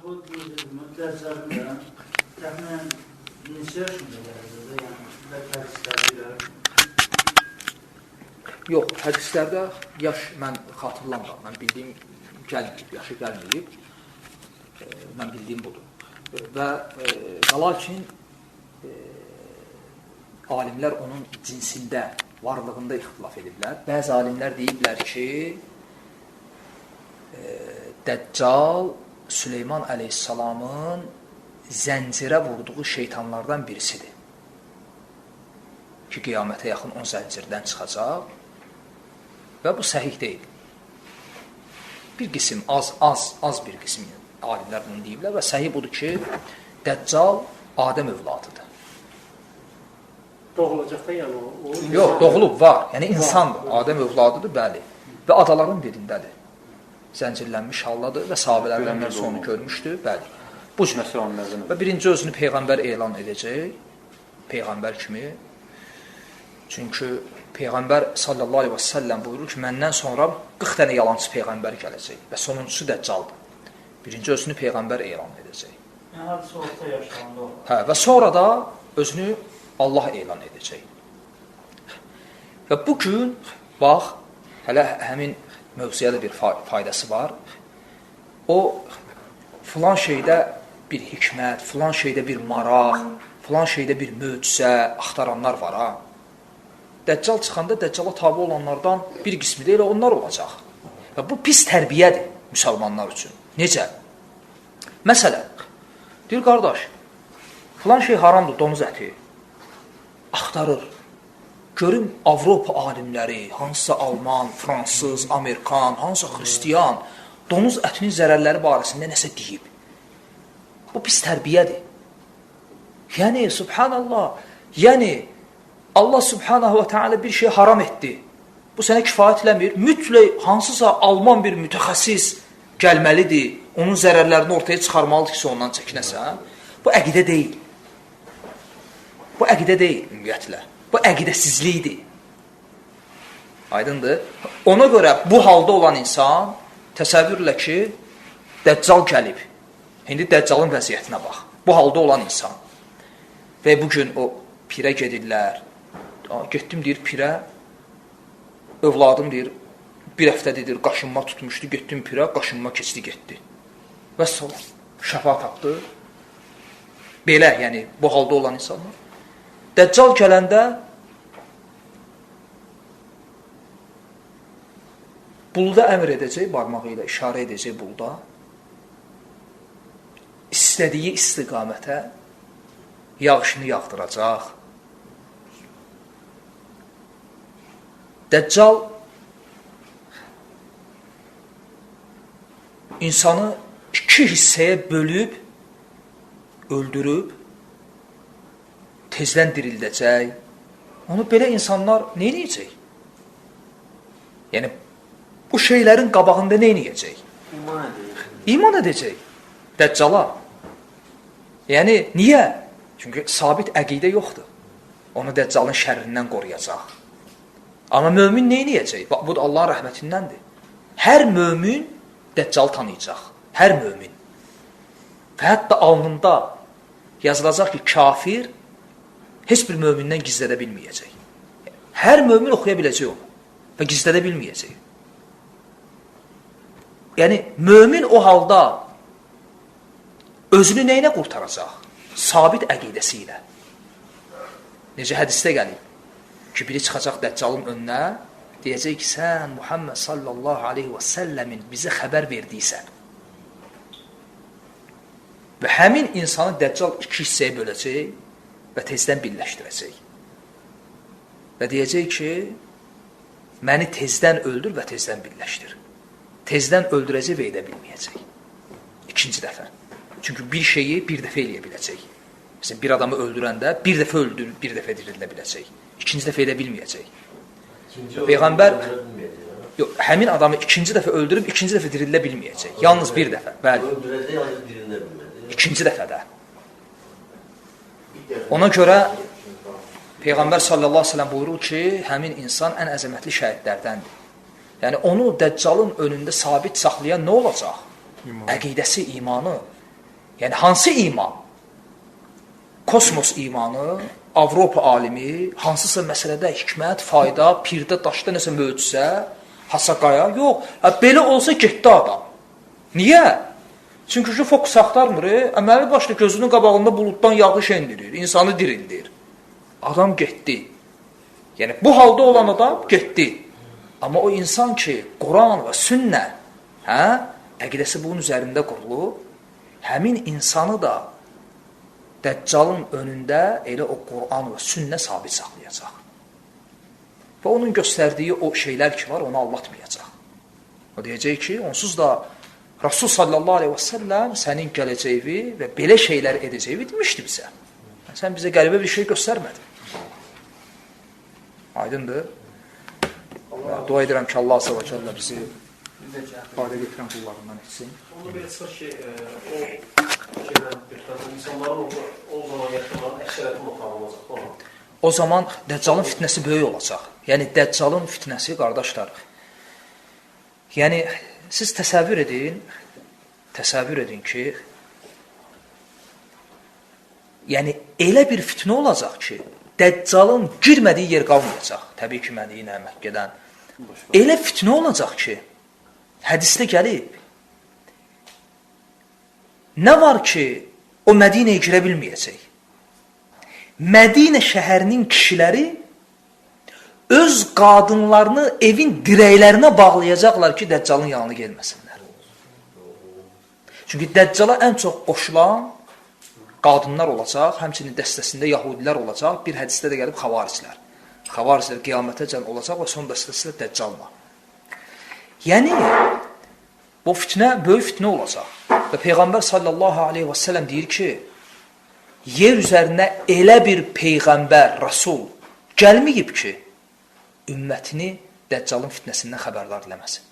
bu müddətlərində təxminən neçə yaşında gələcək? Yəni, bəlkə hədislər Yox, hədislərdə yaş mən xatırlamıram. Mən bildiyim gəlməyib, yaşı gəlməyib. Mən bildiyim budur. Və lakin alimlər onun cinsində, varlığında ixtilaf ediblər. Bəzi alimlər deyiblər ki, Dəccal Süleyman əleyhissalamın zəncirə vurduğu şeytanlardan birisidir. Ki, qiyamətə yaxın 10 zəncirdən çıxacaq. Və bu səhih deyil. Bir qism, az bir qism alimlər bunu deyiblər və səhih budur ki, Dəccal Adəm övladıdır. Doğulacaq da yəni o? Yox, doğulub, var. Yəni insandır, Adəm övladıdır, bəli. Və adaların birindədir. Zəncirlənmiş haldadır və sahabələrdən birisi onu görmüşdür, bəli. Bu və birinci özünü Peyğəmbər elan edəcək, Peyğəmbər kimi. Çünki Peyğəmbər sallallahu aleyhi və səlləm buyurur ki, məndən sonra 40 dənə yalancı Peyğəmbər gələcək və sonuncusu Dəccaldır. Birinci özünü Peyğəmbər elan edəcək. Yəni, hadisi orta yaşlarında olur. Hə, və sonra da özünü Allah elan edəcək. Və bugün, bax, hələ həmin mövzuya da bir faydası var. O, filan şeydə bir hikmət, filan şeydə bir maraq, filan şeydə bir möcüzə axtaranlar var, ha. Dəccal çıxanda Dəccala tabi olanlardan bir qismi deyil, onlar olacaq. Və bu pis tərbiyədir müsəlmanlar üçün. Necə? Məsələn, deyir, qardaş, filan şey haramdır, donuz əti. Axtarır. Görüm, Avropa alimləri, hansısa Alman, Fransız, Amerikan, hansısa Xristiyan, donuz ətinin zərərləri barəsində nəsə deyib. Bu pis tərbiyədir. Yəni, subhanallah, yəni, Allah subhanahu wa ta'ala bir şey haram etdi. Bu sənə kifayət eləmir. Mütləq hansısa Alman bir mütəxəssis gəlməlidir, onun zərərlərini ortaya çıxarmalıdır ki, ondan çəkinəsən. Bu əqidə deyil. Bu əqidə deyil, ümumiyyətlə. Bu əqidəsizlikdir. Aydındır. Ona görə bu halda olan insan təsəvvürlə ki, Dəccal gəlib. İndi Dəccalın vəziyyətinə bax. Bu halda olan insan. Və bugün o pirə gedirlər. Getdim, deyir, pirə. Övladım, deyir, bir həftə deyir, qaşınma tutmuşdu. Getdim pirə, qaşınma keçdi, getdi. Və sonra şəfa tapdı. Belə, yəni, bu halda olan insanlar. Dəccal gələndə buluda əmr edəcək, barmağı ilə işarə edəcək buluda. İstədiyi istiqamətə yağışını yağdıracaq. Dəccal insanı iki hissəyə bölüb, öldürüb, tezdən dirildəcək. Onu belə insanlar nə edəcək? Yəni, bu şeylərin qabağında nə edəcək? İman edəcək. Dəccala. Yəni, niyə? Çünki sabit əqidə yoxdur. Onu Dəccalın şərrindən qoruyacaq. Amma mömin nə edəcək? Bu da Allahın rəhmətindəndir. Hər mömin Dəccalı tanıyacaq. Hər mömin. Və hətta alnında yazılacaq ki, kafir heç bir mömindən gizlədə bilməyəcək. Hər mömin oxuya biləcək onu və gizlədə bilməyəcək. Yəni, mömin o halda özünü nəyinə qurtaracaq? Sabit əqidəsi ilə. Necə hədisdə gəlib ki, biri çıxacaq Dəccalın önünə, deyəcək ki, sən Muhammed sallallahu aleyhi və səlləmin bizə xəbər verdiysən. Və həmin insanı Dəccal iki hissəyə böləcək və tezdən birləşdirəcək. Və deyəcək ki, məni tezdən öldür və tezdən birləşdir. Tezdən öldürəcək və edə bilməyəcək. İkinci dəfə. Çünki bir şeyi bir dəfə eləyə biləcək. Məsələn, bir adamı öldürəndə bir dəfə öldürür, bir dəfə dirilə biləcək. İkinci dəfə edə bilməyəcək. Peyğəmbər həmin adamı ikinci dəfə öldürüb, ikinci dəfə dirilə bilməyəcək. Yalnız bir dəfə. Bəli. Öldürəcək, ancaq dirilə bilməyəcək. İkinci dəfədə. Ona görə Peyğəmbər sallallahu aleyhi ve sellem buyurur ki, həmin insan ən əzəmətli şəhidlərdəndir. Yəni, onu Dəccalın önündə sabit saxlayan nə olacaq? Əqidəsi, imanı. Yəni, hansı iman? Kosmos imanı, Avropa alimi, hansısa məsələdə hikmət, fayda, pirdə, daşda nəsə möcüzə, hasaqaya, yox. Belə olsa getdi adam. Niyə? Çünki şu fokus axtarmır, əməli başda gözünün qabağında buluddan yağış endirir, insanı dirildir. Adam getdi. Yəni, bu halda olan adam getdi. Amma o insan ki, Quran və sünnə, əqidəsi bunun üzərində qurulub, həmin insanı da Dəccalın önündə elə o Quran və sünnə sabit saxlayacaq. Və onun göstərdiyi o şeylər ki var, onu allatmayacaq. O deyəcək ki, onsuz da Rasul sallallahu aleyhi və səlləm sənin gələcəyi və belə şeylər edəcəyi demişdi bizə. Sən bizə qəribə bir şey göstərmədin. Aydındır. Dua edirəm ki, Allah azə və cəllə bizi fayda getirən qullarından etsin. Onda belə çıxır ki, insanların o zaman yaşamaların əksəriyyətin otağı olacaq. O zaman Dəccalın fitnəsi böyük olacaq. Yəni, Dəccalın fitnəsi, qardaşlar, yəni, siz təsəvvür edin ki, yəni, elə bir fitnə olacaq ki, Dəccalın girmədiyi yer qalmayacaq. Təbii ki, Mədinə, Məkkədən. Elə fitnə olacaq ki, hədisdə gəlib, nə var ki, o Mədinəyə girə bilməyəcək? Mədinə şəhərinin kişiləri öz qadınlarını evin dirəklərinə bağlayacaqlar ki, Dəccalın yanına gelməsinlər. Çünki Dəccala ən çox qoşulan qadınlar olacaq, həmçinin dəstəsində yahudilər olacaq, bir hədisdə də gəlib xavariclər. Xavariclər qiyamətəcən olacaq və son dəstəsi də Dəccalma. Yəni, bu fitnə, böyük fitnə olacaq. Və Peyğəmbər sallallahu aleyhi və səlləm deyir ki, yer üzərində elə bir Peyğəmbər, Rasul gəlməyib ki, ümmətini Dəccalın fitnəsindən xəbərdar eləməsin.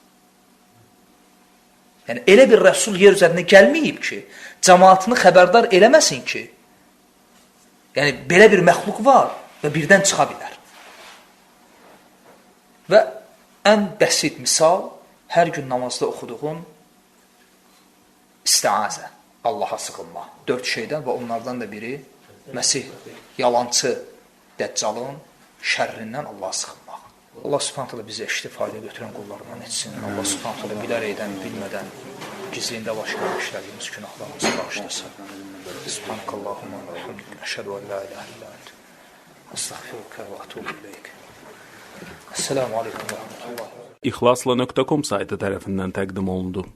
Yəni, elə bir Rəsul yer üzərində gəlməyib ki, cəmaatını xəbərdar eləməsin ki, yəni, belə bir məxluq var və birdən çıxa bilər. Və ən bəsit misal, hər gün namazda oxuduğun istiazə, Allaha sığınma. 4 şeydən və onlardan da biri Məsih, yalancı Dəccalın şərrindən Allaha sığınmaq. Allah subhanət hələ bizi eşitib fayda götürən qullarından etsin. Allah subhanət hələ bilər edən, bilmədən, gizliyində başqa işlədiyimiz günahlarımızı bağışlasın. Subhanəkallahumma və hamdik, əşhədu ən la iləhə illə ent. Əstəğfirukə və ətubu iləyik. Esselamu aleykum və rahmetullah. İxlasla.com saytı tərəfindən təqdim olundu.